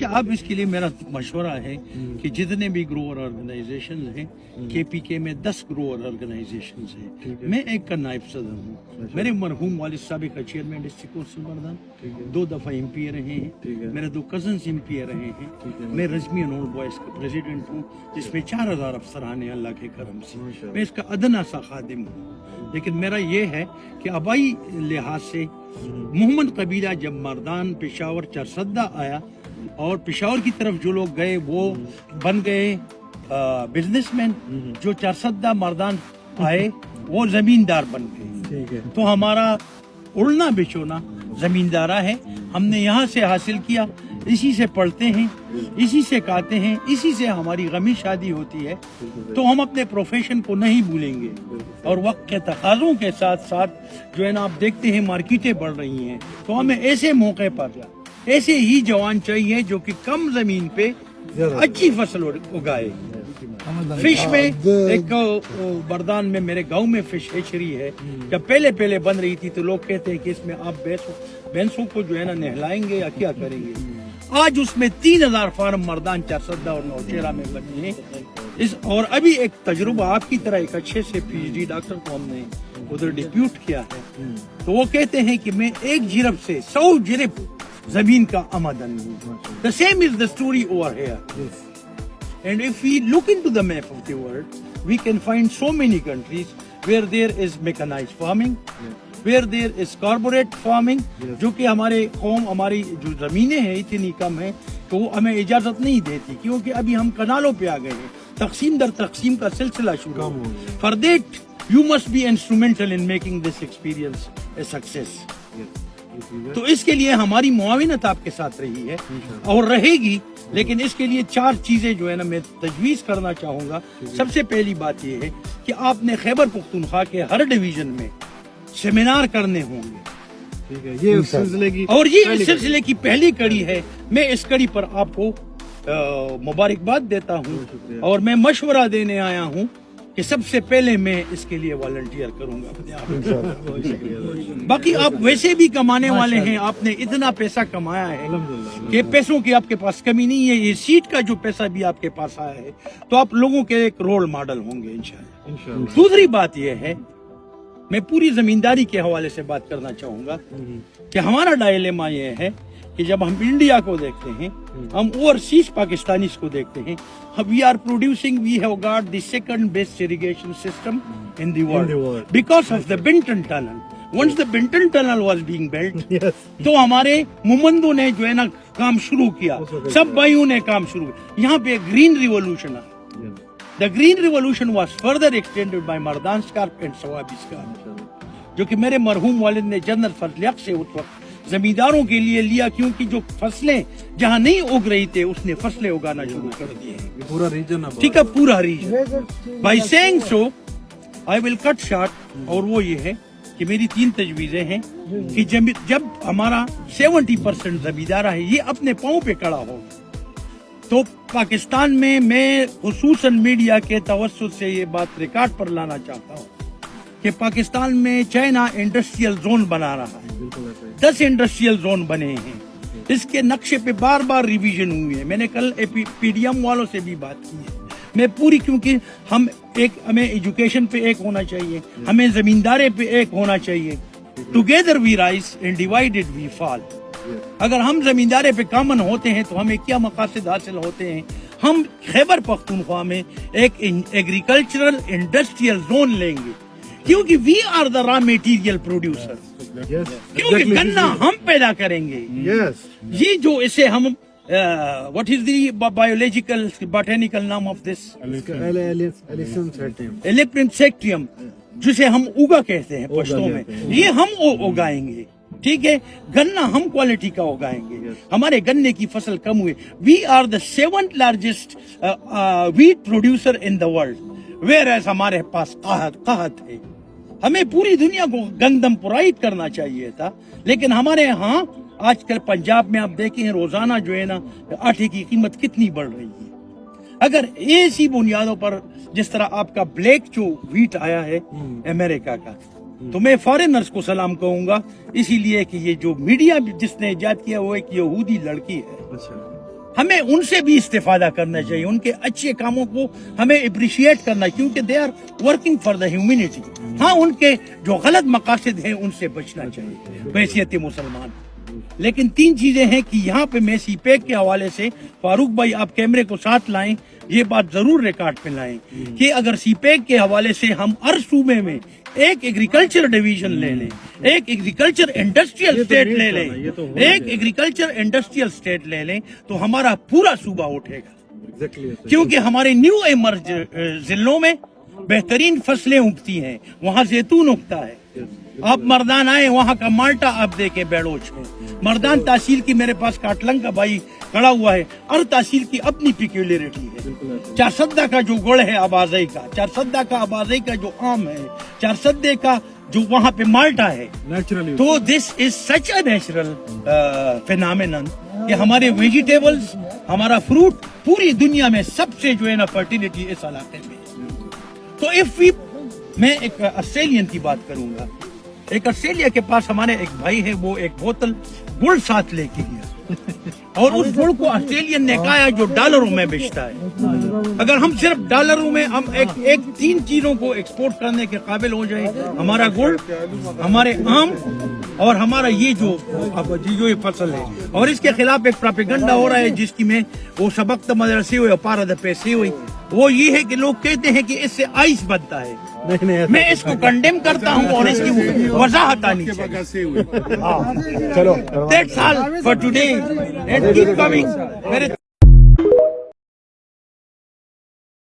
अब इसके लिए मेरा मशवरा है कि जितने भी ग्रोअर ऑर्गेनाइजेशन हैं, केपीके में 10 ग्रोअर ऑर्गेनाइजेशन हैं, मैं एक का नायब सदर हूँ। मेरे मरहूम वालिद साबिक का चेयरमैन डिस्ट्रिक्ट कौंसिल मर्दान 2 दफा एमपी रहे हैं, मेरे 2 कजन्स एमपी रहे हैं। मैं रजमी एंड ओल्ड बॉयज का प्रेसिडेंट हूँ, जिसमें 4000 अफसरान हैं अल्लाह के करम से। मैं इसका अदना सा खादिम हूँ, लेकिन मेरा ये है कि आबाई लिहाज से मोहम्मद कबीला जब मर्दान पेशावर चरसद्दा आया और पेशावर की तरफ जो लोग गए वो बन गए बिजनेसमैन, जो चरसद्दा मर्दान आए वो जमींदार बन गए। तो हमारा उड़ना बिछोना जमींदारा है, हमने यहाँ से हासिल किया, इसी से पढ़ते हैं, इसी से खाते हैं, इसी से हमारी गमी शादी होती है। तो हम अपने प्रोफेशन को नहीं भूलेंगे और वक्त के तकाज़ों के साथ साथ जो है ना, आप देखते हैं मार्केटें बढ़ रही हैं, तो हमें ऐसे मौके पर ऐसे ही जवान चाहिए जो कि कम जमीन पे अच्छी फसल उगाए। फिश में एक बरदान में मेरे गांव में फिश हेचरी है, जब पहले बन रही थी तो लोग कहते हैं कि इसमें आप भैंसों को जो है ना नहलाएंगे या क्या करेंगे। आज उसमें 3000 फार्म मर्दान चरसद्दा और नौशेरा में बने हैं। और अभी एक तजुर्बा आपकी तरह एक अच्छे से PhD डॉक्टर को हमने उधर डिप्यूट किया है, तो वो कहते हैं कि मैं एक जिरब से 100 जिरब जमीन का आमदन हूँ। The same is the story over here. And if we look into the map of the world, we can find so many countries where there is mechanized farming, where there is corporate farming, जो कि हमारे कौम हमारी जो जमीनें हैं इतनी कम है तो वो हमें इजाजत नहीं देती, क्योंकि अभी हम कनालों पे आ गए हैं, तकसीम दर तकसीम का सिलसिला शुरू हो। For that, you must be instrumental in making this experience a success. तो इसके लिए हमारी मुआविनत आपके साथ रही है और रहेगी, लेकिन इसके लिए 4 चीजें जो है ना मैं तजवीज करना चाहूंगा। सबसे पहली बात यह है कि आपने खैबर पख्तूनख्वा के हर डिवीजन में सेमिनार करने होंगे। ठीक है, ये उस सिलसिले की और ये इस सिलसिले की पहली कड़ी है। मैं इस कड़ी पर आपको मुबारकबाद देता हूँ और मैं मशवरा देने आया हूँ कि सबसे पहले मैं इसके लिए वॉलंटियर करूंगा। बाकी आप वैसे भी कमाने वाले हैं, आपने इतना पैसा कमाया है कि पैसों की आपके पास कमी नहीं है। ये सीट का जो पैसा भी आपके पास आया है तो आप लोगों के एक रोल मॉडल होंगे इंशाअल्लाह। दूसरी बात यह है, मैं पूरी जमींदारी के हवाले से बात करना चाहूंगा कि हमारा डायलेमा यह है कि जब हम इंडिया को देखते हैं, हम ओवरसीज पाकिस्तानी को देखते हैं, we are producing, we have got the second best irrigation system in the world because of the Binton tunnel. Once the Binton tunnel was being built, तो हमारे मुमंदों ने जो है ना काम शुरू किया, सब भाइयों ने काम शुरू किया। यहाँ पे ग्रीन रिवोल्यूशन आया। The green revolution was further extended by Mardan scarp and Swabi scarp, जो कि मेरे मरहूम वालिद ने जनरल फजल हक से उस वक्त जमींदारों के लिए लिया, क्योंकि जो फसलें जहाँ नहीं उग रही थे उसने फसलें उगाना शुरू कर दिए। पूरा रीजन, ठीक है, पूरा region. By saying so I will cut short, और वो ये है कि मेरी 3 तजवीजें हैं कि जब हमारा 70% जमींदारा है ये अपने पाँव पे खड़ा हो, तो पाकिस्तान में मैं खुसूसन मीडिया के तवस्सुत से ये बात रिकॉर्ड पर लाना चाहता हूँ कि पाकिस्तान में चाइना इंडस्ट्रियल जोन बना रहा है। 10 इंडस्ट्रियल जोन बने हैं, इसके नक्शे पे बार बार रिवीजन हुई है। मैंने कल PDM वालों से भी बात की है। मैं पूरी, क्योंकि हमें एजुकेशन पे एक होना चाहिए, हमें जमींदारे पे एक होना चाहिए। Together we rise and divided we fall. अगर हम जमींदारे पे कॉमन होते हैं तो हमें क्या मकासद हासिल होते हैं। हम खैबर पख्तूनख्वा में एक एग्रीकल्चरल इंडस्ट्रियल जोन लेंगे, क्योंकि we are the raw material producer, क्योंकि गन्ना हम पैदा करेंगे। ये जो इसे हम what is the biological botanical नाम ऑफ दिस, एलिफ्रेंट सेक्टियम, जिसे हम उगा कहते हैं पश्तो में, ये हम उगाएंगे। ठीक है, गन्ना हम क्वालिटी का उगाएंगे। हमारे गन्ने की फसल कम हुई। We are the 7th largest wheat producer in the world, whereas हमारे पास कहत है। हमें पूरी दुनिया को गंदम पुराइट करना चाहिए था, लेकिन हमारे यहाँ आजकल पंजाब में आप देखें रोजाना जो है ना आटे की कीमत कितनी बढ़ रही है। अगर ऐसी बुनियादों पर जिस तरह आपका ब्लैक जो व्हीट आया है अमेरिका का, तो मैं फॉरेनर्स को सलाम कहूंगा, इसीलिए कि ये जो मीडिया जिसने इजाद किया वो एक यहूदी लड़की है। ہمیں ان سے بھی استفادہ کرنا چاہیے, ان کے اچھے کاموں کو ہمیں اپریشیٹ کرنا, کیونکہ they are working for the humanity. ہاں ان کے جو غلط مقاصد ہیں ان سے بچنا چاہیے بحیثیت مسلمان. لیکن 3 چیزیں ہیں کہ یہاں پہ میں سی پیک کے حوالے سے, فاروق بھائی آپ کیمرے کو ساتھ لائیں, یہ بات ضرور ریکارڈ پہ لائیں کہ اگر سی پیک کے حوالے سے ہم ہر صوبے میں ایک ایگریکلچر ڈویژن لے لیں, ایک ایگریکلچر انڈسٹریل اسٹیٹ لے لیں, ایک ایگریکلچر انڈسٹریل اسٹیٹ لے لیں تو ہمارا پورا صوبہ اٹھے گا. کیونکہ ہمارے نیو ایمرج ضلعوں میں بہترین فصلیں اگتی ہیں, وہاں زیتون اگتا ہے. آپ مردان آئے, وہاں کا مالٹا آپ دیکھیں بیڑوچ ہے. مردان تحصیل کی میرے پاس کاٹلنگ کا بھائی کھڑا ہوا ہے, ہر تحصیل کی اپنی پیکیولیرٹی ہے. چارسدہ کا جو گڑ ہے آبازئی کا, چارسدہ کا آبازئی کا جو آم ہے, چارسدے کا جو وہاں پہ مالٹا ہے, تو دس از سچ اے نیچرل فینامینن کہ ہمارے ویجیٹیبلز, ہمارا فروٹ پوری دنیا میں سب سے جو ہے نا فرٹیلیٹی اس علاقے میں. تو میں ایک آسٹریلین کی بات کروں گا. ایک آسٹریلیا کے پاس ہمارے ایک بھائی ہے, وہ ایک بوتل گڑ ساتھ لے کے گیا اور اس گڑ کو آسٹریلین نے کہا جو ڈالروں میں بیچتا ہے. اگر ہم صرف ڈالروں میں ہم ایک 3 چیزوں کو ایکسپورٹ کرنے کے قابل ہو جائیں, ہمارا گڑ, ہمارے آم اور ہمارا یہ جو یہ فصل ہے. اور اس کے خلاف ایک پراپیگنڈا ہو رہا ہے جس کی میں وہ سبق مدرسے ہوئے پارا د پیسے ہوئی, وہ یہ ہے کہ لوگ کہتے ہیں کہ اس سے آئس بنتا ہے. میں اس کو کنڈیم کرتا ہوں اور اس کی وضاحت آنی چاہیے. چلو, دیٹس آل فار ٹوڈے.